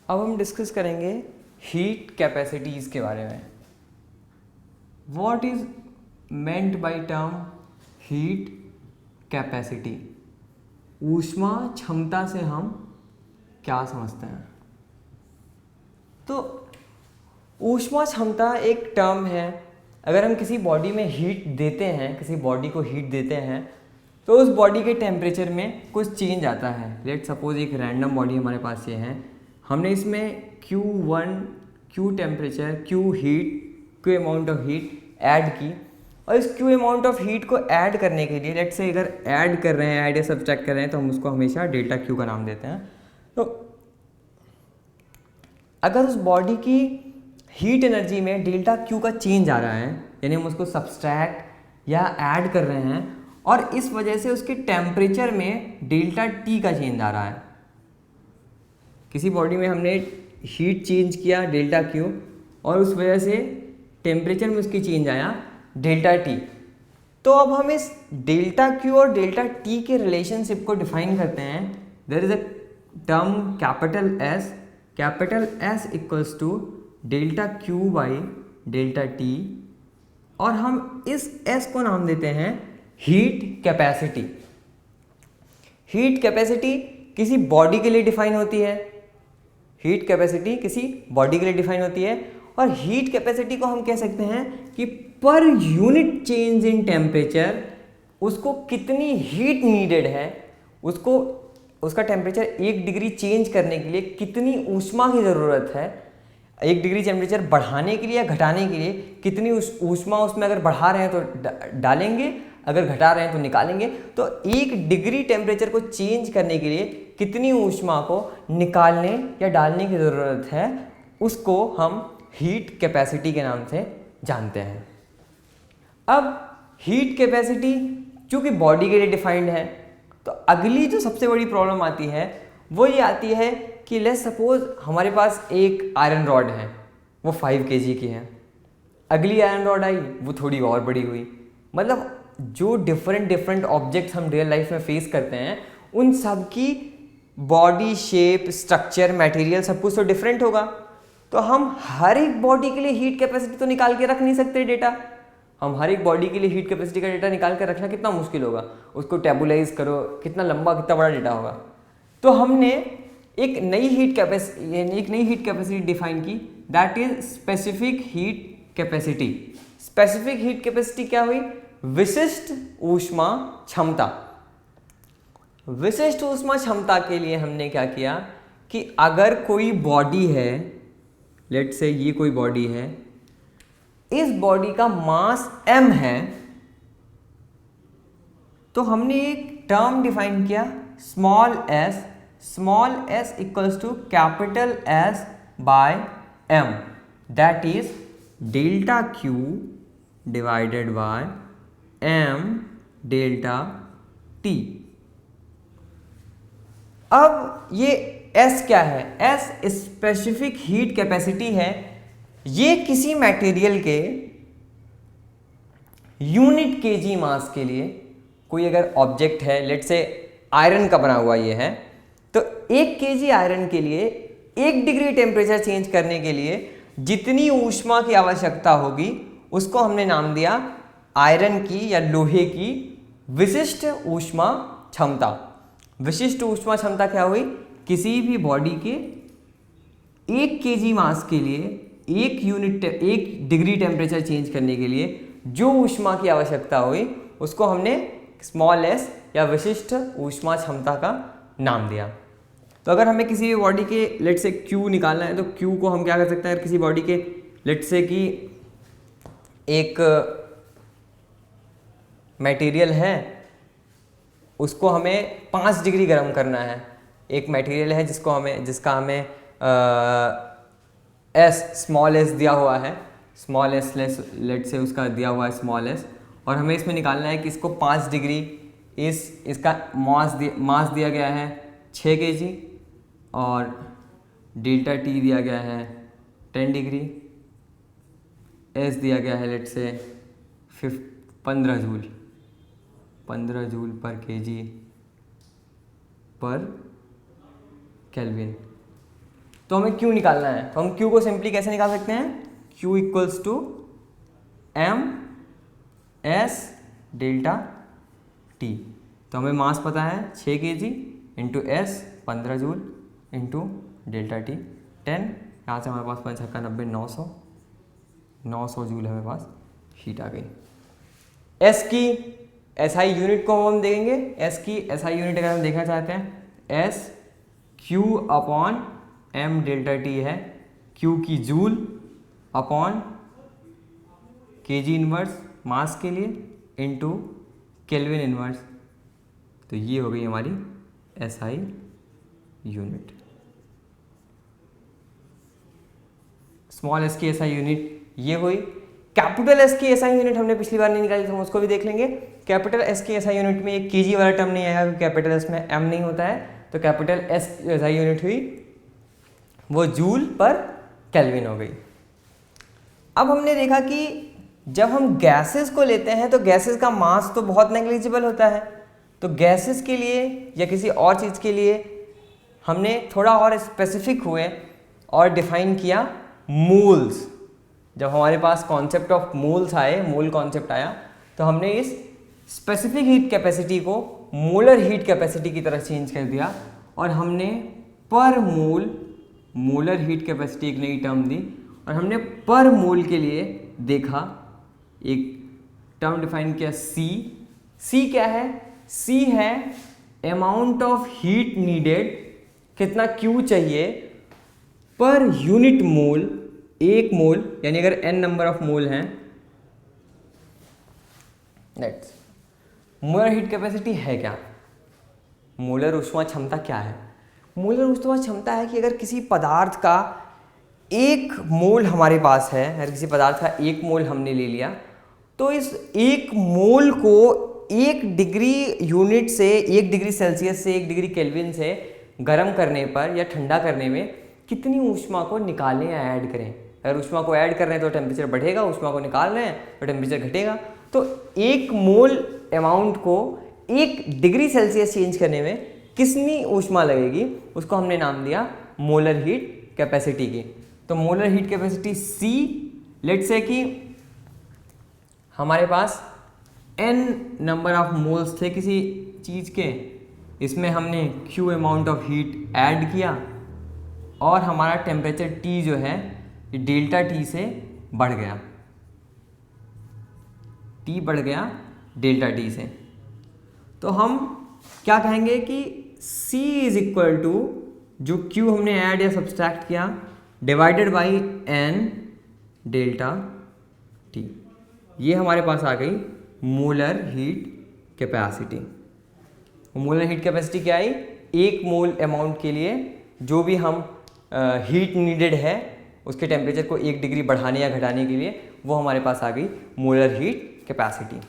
अब हम डिस्कस करेंगे हीट कैपेसिटीज़ के बारे में। What is meant by term heat capacity? ऊष्मा क्षमता से हम क्या समझते हैं? तो ऊष्मा क्षमता एक टर्म है। अगर हम किसी बॉडी में हीट देते हैं, किसी बॉडी को हीट देते हैं, तो उस बॉडी के टेम्परेचर में कुछ चेंज आता है। लेट सपोज एक रैंडम बॉडी हमारे पास ये है, हमने इसमें Q1 Q temperature, Q heat, Q amount of heat add की, और इस Q अमाउंट ऑफ हीट को ऐड करने के लिए लेट से अगर ऐड कर रहे हैं, ऐड या सब्ट्रैक्ट कर रहे हैं, तो हम उसको हमेशा डेल्टा Q का नाम देते हैं। तो अगर उस बॉडी की हीट एनर्जी में डेल्टा Q का चेंज आ रहा है, यानी हम उसको सब्सट्रैक्ट या ऐड कर रहे हैं, और इस वजह से उसके टेम्परेचर में डेल्टा T का चेंज आ रहा है। किसी बॉडी में हमने हीट चेंज किया डेल्टा Q, और उस वजह से टेम्परेचर में उसकी चेंज आया डेल्टा T। तो अब हम इस डेल्टा Q और डेल्टा T के रिलेशनशिप को डिफाइन करते हैं। There is a term capital S equals to delta Q by delta T, और हम इस S को नाम देते हैं हीट कैपेसिटी। हीट कैपेसिटी किसी बॉडी के लिए डिफाइन होती है, हीट कैपेसिटी किसी बॉडी के लिए डिफाइन होती है, और हीट कैपेसिटी को हम कह सकते हैं कि per unit change in temperature उसको कितनी हीट नीडेड है, उसको उसका टेम्परेचर 1 डिग्री चेंज करने के लिए कितनी ऊष्मा की ज़रूरत है, 1 डिग्री टेम्परेचर बढ़ाने के लिए या घटाने के लिए कितनी ऊष्मा उसमें अगर बढ़ा रहे हैं तो डालेंगे, अगर घटा रहे हैं तो निकालेंगे। तो 1 डिग्री टेम्परेचर को चेंज करने के लिए कितनी ऊष्मा को निकालने या डालने की ज़रूरत है, उसको हम हीट कैपेसिटी के नाम से जानते हैं। अब हीट कैपेसिटी चूँकि बॉडी के लिए डिफाइंड है, तो अगली जो सबसे बड़ी प्रॉब्लम आती है वो ये आती है कि लेट्स सपोज हमारे पास एक आयरन रॉड है, वो 5 kg की है। अगली आयरन रॉड आई, वो थोड़ी और बड़ी हुई। मतलब जो डिफरेंट ऑब्जेक्ट्स हम रियल लाइफ में फेस करते हैं, उन सब की बॉडी शेप, स्ट्रक्चर, मटेरियल सब कुछ तो डिफरेंट होगा। तो हम हर एक बॉडी के लिए हीट कैपेसिटी तो निकाल के रख नहीं सकते डेटा। हम हर एक बॉडी के लिए हीट कैपेसिटी का डेटा निकाल कर रखना कितना मुश्किल होगा, उसको टेबुलाइज करो, कितना लंबा कितना बड़ा डेटा होगा। तो हमने एक नई हीट कैपेसिटी डिफाइन की, that is specific heat capacity. Specific heat capacity क्या हुई? विशिष्ट ऊष्मा क्षमता। विशिष्ट ऊष्मा क्षमता के लिए हमने क्या किया कि अगर कोई बॉडी है, लेट से ये कोई बॉडी है, इस बॉडी का मास m है, तो हमने एक टर्म डिफाइन किया small s equals to capital S by m, that is delta Q divided by m delta T। अब ये S क्या है? S स्पेसिफिक हीट कैपेसिटी है। ये किसी मटेरियल के यूनिट केजी मास के लिए, कोई अगर ऑब्जेक्ट है, लेट से आयरन का बना हुआ ये है, तो 1 kg आयरन के लिए 1 डिग्री टेम्परेचर चेंज करने के लिए जितनी ऊष्मा की आवश्यकता होगी, उसको हमने नाम दिया आयरन की या लोहे की विशिष्ट ऊष्मा क्षमता। विशिष्ट ऊष्मा क्षमता क्या हुई? किसी भी बॉडी के 1 kg मास के लिए 1 डिग्री टेम्परेचर चेंज करने के लिए जो ऊष्मा की आवश्यकता हुई, उसको हमने स्मॉल s या विशिष्ट ऊष्मा क्षमता का नाम दिया। तो अगर हमें किसी भी बॉडी के लेट से Q निकालना है, तो Q को हम क्या कर सकते हैं? किसी बॉडी के लेट से कि एक मटेरियल है, उसको हमें 5 डिग्री गर्म करना है। एक मटेरियल है जिसका हमें स्मॉल s दिया हुआ है, स्मॉल s लेट से उसका दिया हुआ है स्मॉल s, और हमें इसमें निकालना है कि इसको 5 डिग्री, इसका मास दिया गया है 6 kg, और डेल्टा T दिया गया है 10 डिग्री, S दिया गया है लेट से 15 जूल पर kg पर केल्विन। तो हमें Q निकालना है, तो हम Q को सिंपली कैसे निकाल सकते हैं, Q equals to m s delta T. तो हमें मास पता है 6 kg into s 15 joule into delta T 10, यहाँ से हमारे पास 5 छक्का 90 900 जूल हमारे पास हीट आ गई। एस की एसआई यूनिट को हम देखेंगे, एस की एसआई यूनिट अगर हम देखना चाहते हैं, s Q upon m delta T है, क्यू की joule upon kg inverse mass के लिए इंटू केल्विन इनवर्स। तो ये हो गई हमारी एसआई यूनिट। स्मॉल एस की एसआई यूनिट ये हुई। कैपिटल एस की एसआई यूनिट हमने पिछली बार नहीं निकाली, तो हम उसको भी देख लेंगे। कैपिटल एस की एसआई यूनिट में एक केजी वाला टर्म नहीं आया, कैपिटल एस में एम नहीं होता है, तो कैपिटल एस एसआई यूनिट हुई वो जूल पर केल्विन हो गई। अब हमने देखा कि जब हम गैसेस को लेते हैं तो गैसेस का मास तो बहुत नेग्लिजिबल होता है, तो गैसेस के लिए या किसी और चीज़ के लिए हमने थोड़ा और स्पेसिफिक हुए और डिफाइन किया मोल्स। जब हमारे पास कॉन्सेप्ट ऑफ मोल्स आए, मोल कॉन्सेप्ट आया, तो हमने इस स्पेसिफिक हीट कैपेसिटी को मोलर हीट कैपेसिटी की तरह चेंज कर दिया और हमने पर मोल मोलर हीट कैपेसिटी एक नई टर्म दी और हमने पर मोल के लिए देखा एक टर्म डिफाइन किया सी। सी क्या है, सी है अमाउंट ऑफ हीट नीडेड, कितना क्यू चाहिए पर यूनिट मोल, एक मोल, यानी अगर n नंबर ऑफ मोल हैं, लेट्स मोलर हीट कैपेसिटी है क्या, मोलर ऊष्मा क्षमता क्या है। मोलर ऊष्मा क्षमता है कि अगर किसी पदार्थ का एक मोल हमारे पास है, अगर किसी पदार्थ का एक मोल हमने ले लिया, तो इस एक मोल को 1 डिग्री यूनिट से 1 डिग्री सेल्सियस से 1 डिग्री केल्विन से गर्म करने पर या ठंडा करने में कितनी ऊष्मा को निकालें या ऐड करें। अगर ऊष्मा को ऐड कर रहे हैं तो टेम्परेचर बढ़ेगा, ऊष्मा को निकाल रहे हैं तो टेम्परेचर घटेगा। तो 1 मोल अमाउंट को 1 डिग्री सेल्सियस चेंज करने में कितनी ऊष्मा लगेगी, उसको हमने नाम दिया मोलर हीट कैपेसिटी की। तो molar heat capacity C, let's say कि हमारे पास n नंबर ऑफ मोल्स थे किसी चीज़ के, इसमें हमने Q amount of heat add किया और हमारा टेम्परेचर T जो है डेल्टा T से बढ़ गया, T बढ़ गया डेल्टा T से। तो हम क्या कहेंगे कि C इज इक्वल टू जो Q हमने ऐड या सब्सट्रैक्ट किया divided by N delta T। ये हमारे पास आ गई molar heat capacity. Molar heat capacity क्या आई, 1 मोल अमाउंट के लिए जो भी हम हीट नीडेड है उसके टेम्परेचर को 1 डिग्री बढ़ाने या घटाने के लिए, वो हमारे पास आ गई मोलर हीट कैपेसिटी।